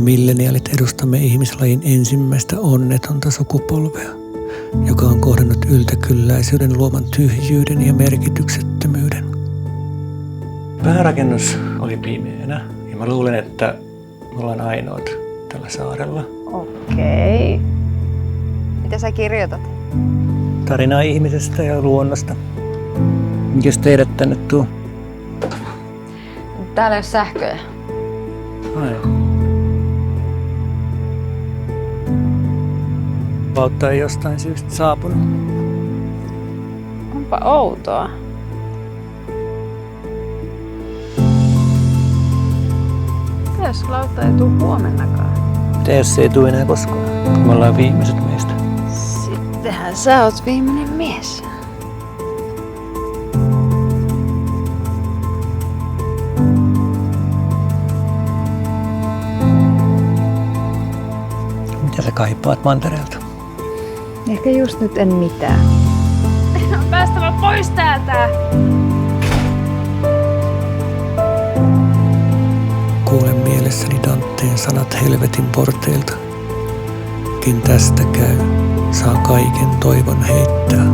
milleniaalit edustamme ihmislajin ensimmäistä onnetonta sukupolvea, joka on kohdannut yltäkylläisyyden luoman tyhjyyden ja merkityksettömyyden. Päärakennus oli pimeänä ja mä luulen, että me ollaan ainoat tällä saarella. Okei. Mitä sä kirjoitat? Tarinaa ihmisestä ja luonnosta. Mikäs teidät tänne tuo? Täällä ei ole sähköjä. Ai. Vautta ei jostain syystä saapunut. Onpa outoa. Mitä jos lautta ei tule huomennakaan? Mitä jos se ei tule enää koskaan? Me ollaan viimeiset meistä. Sittenhän sä oot viimeinen mies. Mitä sä kaipaat mantereelta? Ehkä just nyt en mitään. On päästävä pois täältä! Kuulen mielessäni Danteen sanat helvetin porteilta. Ken tästä käy, saa kaiken toivon heittää.